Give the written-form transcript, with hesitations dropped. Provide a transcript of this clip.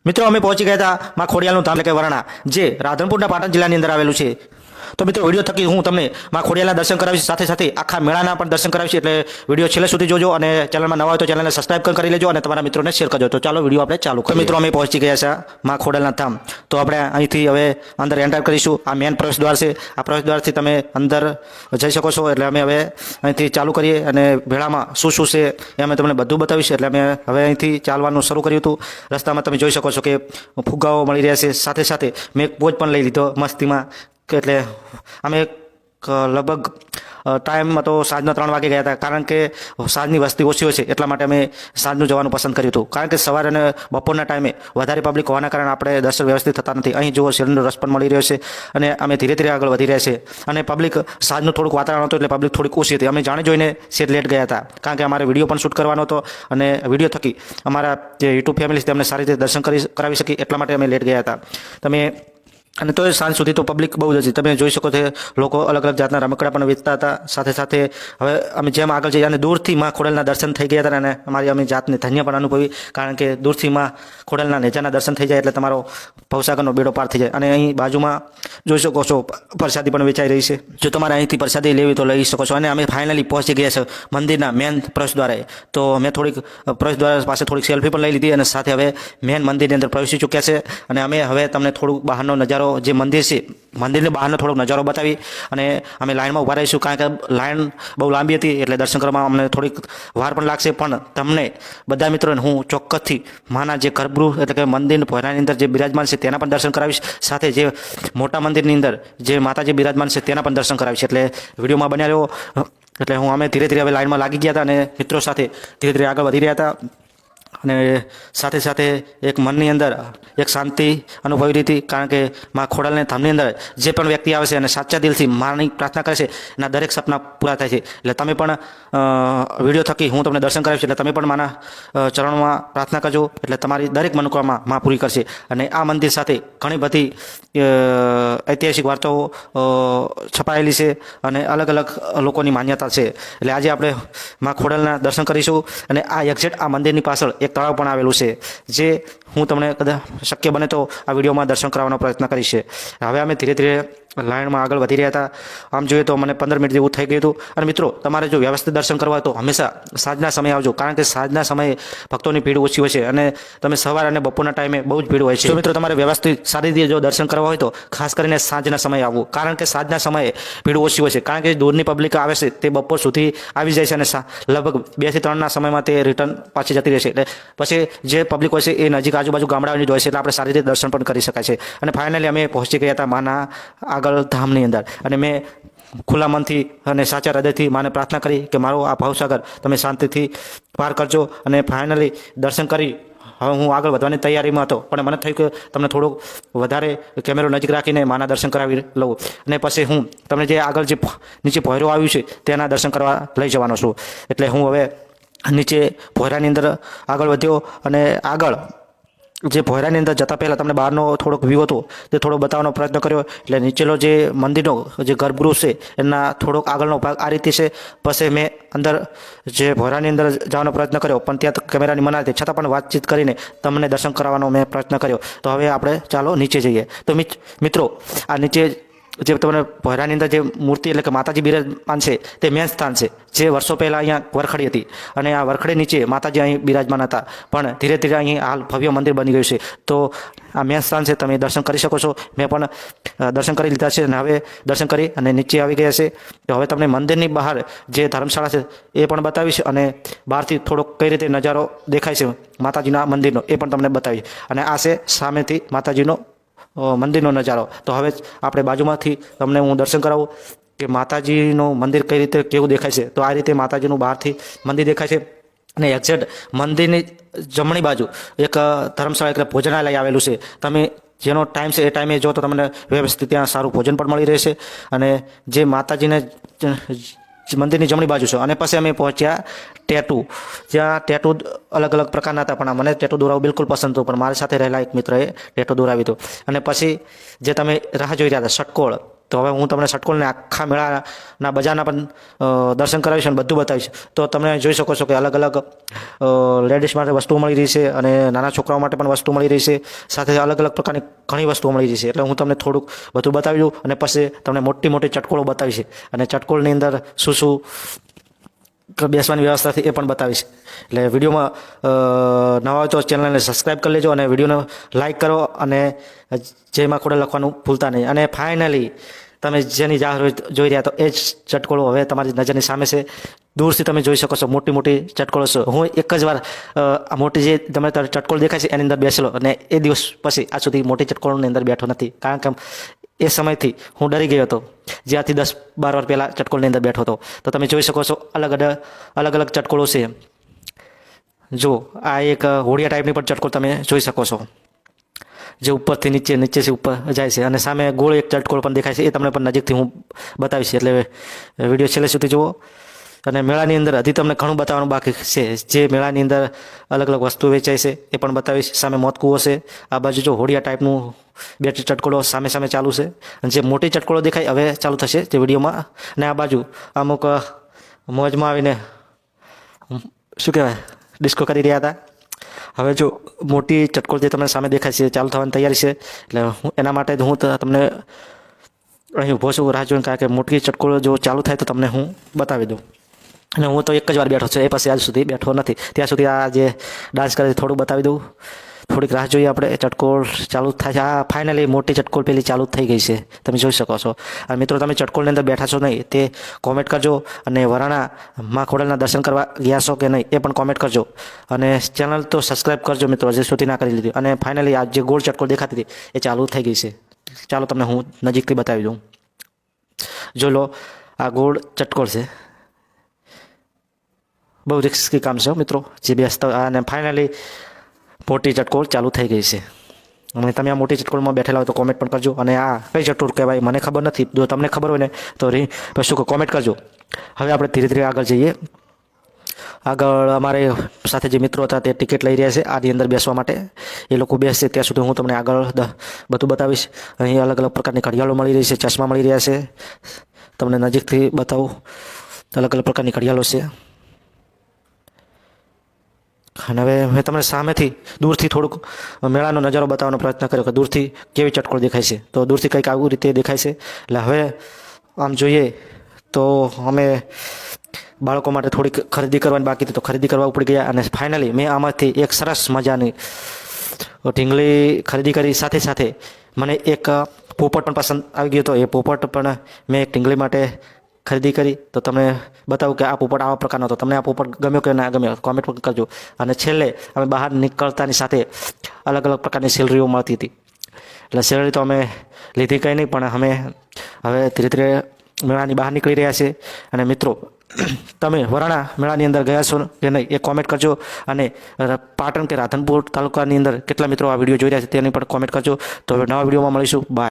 મિત્રો અમે પહોંચી ગયા હતા માં ખોડિયાલનું ધામ એટલે કે વરણા, જે રાધનપુરના પાટણ જિલ્લાની અંદર આવેલું છે. તો મિત્રો વિડીયો થકી હું તમને માં ખોડિયાલના દર્શન કરાવીશ, સાથે સાથે આખા મેળાના પણ દર્શન કરાવીશ. એટલે વિડીયો છેલ્લે સુધી જોજો અને ચેનલમાં નવા હોય તો ચેનલને સબસ્ક્રાઇબ પણ કરી લેજો અને તમારા મિત્રોને શેર કરજો. તો ચાલો વિડીયો આપણે ચાલુ કરીએ. મિત્રો અમે પહોંચી ગયા છે માં ખોડિયાલના ધામ. તો આપણે અહીંથી હવે અંદર એન્ટર કરીશું. આ મેન પ્રવેશ દ્વાર છે. આ પ્રવેશ દ્વારથી તમે અંદર જઈ શકો છો. એટલે અમે હવે અહીંથી ચાલુ કરીએ અને મેળામાં શું છે એ અમે તમને બધું બતાવીશ. એટલે અમે હવે અહીંથી ચાલવાનું શરૂ કર્યું હતું. રસ્તામાં તમે જોઈ શકો છો કે ફુગ્ગાઓ મળી રહ્યા છે. સાથે સાથે મેં એક પોચ પણ લઈ લીધો મસ્તીમાં. એટલે અમે લગભગ ટાઈમમાં તો સાંજના 3 વાગે ગયા હતા, કારણ કે સાંજની વસ્તી ઓછી હોય છે એટલા માટે અમે સાંજનું જવાનું પસંદ કર્યું હતું. કારણ કે સવારે અને બપોરના ટાઈમે વધારે પબ્લિક હોવાના કારણે આપણે દર્શન વ્યવસ્થિત થતા નથી. અહીં જુઓ શેરનો રસ પણ મળી રહ્યો છે અને અમે ધીરે ધીરે આગળ વધી રહ્યા છે. અને પબ્લિક સાંજનું થોડુંક વાતાવરણ હતું એટલે પબ્લિક થોડીક ઓછી હતી. અમે જાણી જોઈને સેટ લેટ ગયા હતા, કારણ કે અમારે વિડીયો પણ શૂટ કરવાનો હતો અને વિડીયો થકી અમારા જે યુટ્યુબ ફેમિલી છે તેમને સારી રીતે દર્શન કરાવી શકી એટલા માટે અમે લેટ ગયા હતા. તમે અને તો સાંજ સુધી તો પબ્લિક બહુ જ હતી. તમે જોઈ શકો છો લોકો અલગ અલગ જાતના રમકડા પણ વેચતા હતા. સાથે સાથે હવે અમે જેમ આગળ જઈએ અને દૂરથી માં ખોડિયાલના દર્શન થઈ ગયા હતા અને અમારી અમે જાતને ધન્ય પણ અનુભવી, કારણ કે દૂરથી માં ખોડિયાલના નેજાના દર્શન થઈ જાય એટલે તમારો ભવસાગરનો બેડો પાર થઈ જાય. અને અહીં બાજુમાં જોઈ શકો છો પ્રસાદી પણ વેચાઈ રહી છે. જો તમારે અહીંથી પ્રસાદી લેવી તો લઈ શકો છો. અને અમે ફાઇનલી પહોંચી ગયા છે મંદિરના મેન પ્રવેશ દ્વારે. તો મેં થોડીક પ્રવેશ દ્વાર પાસે થોડીક સેલ્ફી પણ લઈ લીધી અને સાથે હવે મેન મંદિરની અંદર પ્રવેશી ચૂક્યા છે. અને અમે હવે તમને થોડુંક બહારનો નજારો, જે મંદિર છે મંદિરની બહારનો થોડોક નજારો બતાવી અને અમે લાઇનમાં ઊભા રહીશું, કારણ કે લાઇન બહુ લાંબી હતી એટલે દર્શન કરવામાં અમને થોડીક વાર પણ લાગશે. પણ તમને બધા મિત્રોને હું ચોક્કસથી માના જે ગર્ભગૃહ એટલે કે મંદિરની ભોયરાની અંદર જે બિરાજમાન છે તેના પણ દર્શન કરાવીશ. સાથે જે મોટા મંદિરની અંદર જે માતાજી બિરાજમાન છે તેના પણ દર્શન કરાવીશ. એટલે વિડીયોમાં બન્યા રહ્યો. એટલે અમે ધીરે ધીરે હવે લાઇનમાં લાગી ગયા હતા અને મિત્રો સાથે ધીરે ધીરે આગળ વધી રહ્યા હતા. અને સાથે સાથે એક મનની અંદર એક શાંતિ અનુભવી રહી હતી, કારણ કે માં ખોડિયાલના ધામની અંદર જે પણ વ્યક્તિ આવે છે અને સાચા દિલથી માની પ્રાર્થના કરે છે એના દરેક સપના પૂરા થાય છે. એટલે તમે પણ વિડીયો થકી હું તમને દર્શન કરાવીશ. એટલે તમે પણ માના ચરણોમાં પ્રાર્થના કરજો, એટલે તમારી દરેક મનોકામના માં પૂરી કરશે. અને આ મંદિર સાથે ઘણી બધી ઐતિહાસિક વાર્તાઓ છપાયેલી છે અને અલગ અલગ લોકોની માન્યતા છે. એટલે આજે આપણે માં ખોડિયાલના દર્શન કરીશું. અને આ એક્ઝેક્ટ આ મંદિરની પાછળ એક તળાવ પણ આવેલું છે, જે હું તમને કદાચ શક્ય બને તો આ વિડીયોમાં દર્શન કરાવવાનો પ્રયત્ન કરીશ. હવે અમે ધીરે ધીરે લાઇનમાં આગળ વધી રહ્યા હતા. આમ જોઈએ તો મને 15 મિનિટ જેવું થઈ ગયું હતું. અને મિત્રો તમારે જો વ્યવસ્થિત દર્શન કરવા હોય તો હંમેશા સાંજના સમયે આવજો, કારણ કે સાંજના સમયે ભક્તોની ભીડ ઓછી હોય છે અને તમે સવાર અને બપોરના ટાઈમે બહુ જ ભીડ હોય છે. તો મિત્રો તમારે વ્યવસ્થિત સારી રીતે જો દર્શન કરવા હોય તો ખાસ કરીને સાંજના સમયે આવવું, કારણ કે સાંજના સમયે ભીડ ઓછી હોય છે. કારણ કે દૂરની પબ્લિક આવે છે તે બપોર સુધી આવી જાય છે અને લગભગ 2 થી 3ના સમયમાં તે રિટર્ન પાછી જતી રહેશે. એટલે પછી જે પબ્લિક હોય છે એ નજીક આજુબાજુ ગામડાઓની જ હોય છે, એટલે આપણે સારી રીતે દર્શન પણ કરી શકાય છે. અને ફાઇનલી અમે પહોંચી ગયા હતા માના આગળ ધામની અંદર. અને મેં ખુલ્લા મનથી અને સાચા હૃદયથી માને પ્રાર્થના કરી કે મારો આ ભવસાગર તમે શાંતિથી પાર કરજો. અને ફાઇનલી દર્શન કરી હવે હું આગળ વધવાની તૈયારીમાં હતો, પણ મને થયું કે તમને થોડુંક વધારે કેમેરો નજીક રાખીને માના દર્શન કરાવી લઉં. અને પછી હું તમને જે આગળ જે નીચે ભોયરો આવ્યું છે તેના દર્શન કરવા લઈ જવાનો છું. એટલે હું હવે નીચે ભોયરાની અંદર આગળ વધ્યો અને આગળ જે ભોયરાની અંદર જતાં પહેલાં તમને બહારનો થોડોક વ્યૂ હતો તે થોડો બતાવવાનો પ્રયત્ન કર્યો. એટલે નીચેનો જે મંદિરનો જે ગર્ભગૃહ છે એના થોડોક આગળનો ભાગ આ રીતે છે. પછી મેં અંદર જે ભોયરાની અંદર જવાનો પ્રયત્ન કર્યો, પણ ત્યાં કેમેરાની મનાઈ હતી, છતાં પણ વાતચીત કરીને તમને દર્શન કરાવવાનો મેં પ્રયત્ન કર્યો. તો હવે આપણે ચાલો નીચે જઈએ. તો મિત્રો આ નીચે જે તમને ભોયરાની અંદર જે મૂર્તિ એટલે કે માતાજી બિરાજમાન છે તે મેન સ્થાન છે, જે વર્ષો પહેલાં અહીંયા વરખડી હતી અને આ વરખડી નીચે માતાજી અહીં બિરાજમાન હતા. પણ ધીરે ધીરે અહીં હાલ ભવ્ય મંદિર બની ગયું છે. તો આ મેન સ્થાન છે, તમે દર્શન કરી શકો છો. મેં પણ દર્શન કરી લીધા છે અને હવે દર્શન કરી અને નીચે આવી ગયા છે. તો હવે તમને મંદિરની બહાર જે ધર્મશાળા છે એ પણ બતાવીશ અને બહારથી થોડોક કઈ રીતે નજારો દેખાય છે માતાજીના મંદિરનો એ પણ તમને બતાવીશ. અને આ છે સામેથી માતાજીનો મંદિરનો નજારો. તો હવે આપણે બાજુમાંથી તમને હું દર્શન કરાવું કે માતાજીનું મંદિર કઈ રીતે કેવું દેખાય છે. તો આ રીતે માતાજીનું બહારથી મંદિર દેખાય છે. અને એક્ઝેક્ટ મંદિરની જમણી બાજુ એક ધર્મશાળા એટલે ભોજનાલય આવેલું છે. તમે જેનો ટાઈમ છે એ ટાઈમે જો તો તમને વ્યવસ્થિત ત્યાં સારું ભોજન પણ મળી રહેશે. અને જે માતાજીને મંદિરની જમણી બાજુ છે. અને પછી અમે પહોંચ્યા ટેટુ, જ્યાં ટેટુ અલગ અલગ પ્રકારના હતા, પણ મને ટેટુ દોરાવું બિલકુલ પસંદ હતું, પણ મારી સાથે રહેલા એક મિત્રએ ટેટુ દોરાવી હતું. અને પછી જે તમે રાહ જોઈ રહ્યા હતા ષટકોળ, તો હવે હું તમને ષટકોળને આખા મેળાના બજારના પણ દર્શન કરાવીશ અને બધું બતાવીશ. તો તમે જોઈ શકો છો કે અલગ અલગ લેડીઝ માટે વસ્તુઓ મળી રહી છે અને નાના છોકરાઓ માટે પણ વસ્તુ મળી રહી છે. સાથે અલગ અલગ પ્રકારની ઘણી વસ્તુઓ મળી રહી છે. એટલે હું તમને થોડુંક બધું બતાવી દઉં અને પછી તમને મોટી મોટી ચટકોળો બતાવીશ અને ચટકોળની અંદર શું શું બેસવાની વ્યવસ્થાથી એ પણ બતાવીશ. એટલે વિડીયોમાં નવા હોય તો ચેનલને સબસ્ક્રાઈબ કરી લેજો અને વિડીયોને લાઇક કરો અને જય માં ખોડલ લખવાનું ભૂલતા નહીં. અને ફાઇનલી તમે જેની જાહેર જોઈ રહ્યા તો એ જ ચટકોળો હવે તમારી નજરની સામે છે. દૂરથી તમે જોઈ શકો છો મોટી મોટી ચટકોળો છે. હું એક જ વાર આ મોટી જે તમે ચટકોળ દેખાય છે એની અંદર બેસેલો અને એ દિવસ પછી આજ સુધી મોટી ચટકોળની અંદર બેઠો નથી. કારણ કે એ સમયથી હું ડરી ગયો હતો, જ્યાંથી 10-12 વાર પહેલાં ચટકોળની અંદર બેઠો હતો. તો તમે જોઈ શકો છો અલગ અલગ ચટકોળો છે. જો આ એક હોડિયા ટાઈપની પણ ચટકોળ તમે જોઈ શકો છો, જે ઉપરથી નીચેથી ઉપર જાય છે. અને સામે ગોળ એક ચટકોળ પણ દેખાય છે, એ તમને પણ નજીકથી હું બતાવીશ. એટલે વિડીયો છેલ્લે સુધી જુઓ. અને મેળાની અંદર હજી તમને ઘણું બતાવવાનું બાકી છે. જે મેળાની અંદર અલગ અલગ વસ્તુ વેચાય છે એ પણ બતાવીશ. સામે મોતકૂવો છે, આ બાજુ જો હોડિયા ટાઈપનું બે ચટકોળો સામે ચાલુ છે. અને જે મોટી ચટકોળો દેખાય હવે ચાલુ થશે તે વિડીયોમાં. અને આ બાજુ અમુક મોજમાં આવીને શું કહેવાય ડિસ્કો કરી રહ્યા હતા. હવે જો મોટી ચટકોળ જે તમને સામે દેખાય છે ચાલુ થવાની તૈયારી છે. એટલે હું એના માટે હું તમને અહીં ઊભો છું રાહ જોઈને, કારણ કે મોટી ચટકોળ જો ચાલુ થાય તો તમને હું બતાવી દઉં. અને હું તો એક જ વાર બેઠો છું, એ પછી આજ સુધી બેઠો નથી. ત્યાં સુધી આ જે ડાન્સ કરે છે થોડું બતાવી દઉં. થોડીક રાહ જોઈએ આપણે. ચટકોળ ચાલુ થાય છે. આ ફાઇનલી મોટી ચટકોળ પેલી ચાલુ થઈ ગઈ છે, તમે જોઈ શકો છો. અને મિત્રો તમે ચટકોળની અંદર બેઠા છો નહીં તે કોમેન્ટ કરજો. અને વરાણા માં ખોડલના દર્શન કરવા ગયા છો કે નહીં એ પણ કોમેન્ટ કરજો. અને ચેનલ તો સબસ્ક્રાઈબ કરજો મિત્રો, હજી સુધી ના કરી લીધી. અને ફાઇનલી આ જે ગોળ ચટકોળ દેખાતી હતી એ ચાલુ થઈ ગઈ છે. ચાલો તમને હું નજીકથી બતાવી દઉં. જો લો આ ગોળ ચટકોળ છે. બહુ રિસ્કી કામ છે મિત્રો જે બેસતા. અને ફાઇનલી મોટી ચટકોળ ચાલુ થઈ ગઈ છે. અને તમે આ મોટી ચટકોળમાં બેઠેલા હોય તો કોમેન્ટ પણ કરજો. અને આ કઈ ચટકોળ કહેવાય મને ખબર નથી, જો તમને ખબર હોય ને તો શું કોમેન્ટ કરજો. હવે આપણે ધીરે ધીરે આગળ જઈએ. આગળ અમારે સાથે જે મિત્રો હતા તે ટિકિટ લઈ રહ્યા છે આની અંદર બેસવા માટે. એ લોકો બેસશે ત્યાં સુધી હું તમને આગળ બધું બતાવીશ. અહીં અલગ અલગ પ્રકારની ઘડિયાળો મળી રહી છે, ચશ્મા મળી રહ્યા છે. તમને નજીકથી બતાવું. અલગ અલગ પ્રકારની ઘડિયાળો છે. અને હવે મેં તમને સામેથી દૂરથી થોડુંક મેળાનો નજારો બતાવવાનો પ્રયત્ન કર્યો કે દૂરથી કેવી ચટકોળ દેખાય છે. તો દૂરથી કંઈક આવી રીતે દેખાય છે. એટલે હવે આમ જોઈએ તો અમે બાળકો માટે થોડીક ખરીદી કરવાની બાકી હતી તો ખરીદી કરવા ઉપડી ગયા. અને ફાઇનલી મેં આમાંથી એક સરસ મજાની ઢીંગલી ખરીદી કરી. સાથે સાથે મને એક પોપટ પણ પસંદ આવી ગયો હતો. એ પોપટ પણ મેં એક ઢીંગલી માટે ખરીદી કરી. તો તમને બતાવું કે આ પોપટ આવા પ્રકારનો હતો. તમને આ પોપટ ગમ્યો કે ના ગમ્યો કોમેન્ટ પણ કરજો. અને છેલ્લે અમે બહાર નીકળતાની સાથે અલગ અલગ પ્રકારની સેલરીઓ મળતી હતી. એટલે સેલરી તો અમે લીધી કંઈ નહીં, પણ અમે હવે ધીરે ધીરે મેળાની બહાર નીકળી રહ્યા છે. અને મિત્રો તમે વરાણા મેળાની અંદર ગયા છો કે નહીં એ કોમેન્ટ કરજો. અને પાટણ કે રાધનપુર તાલુકાની અંદર કેટલા મિત્રો આ વિડીયો જોઈ રહ્યા છે તેની પણ કોમેન્ટ કરજો. તો હવે નવા વિડીયોમાં મળીશું. બાય.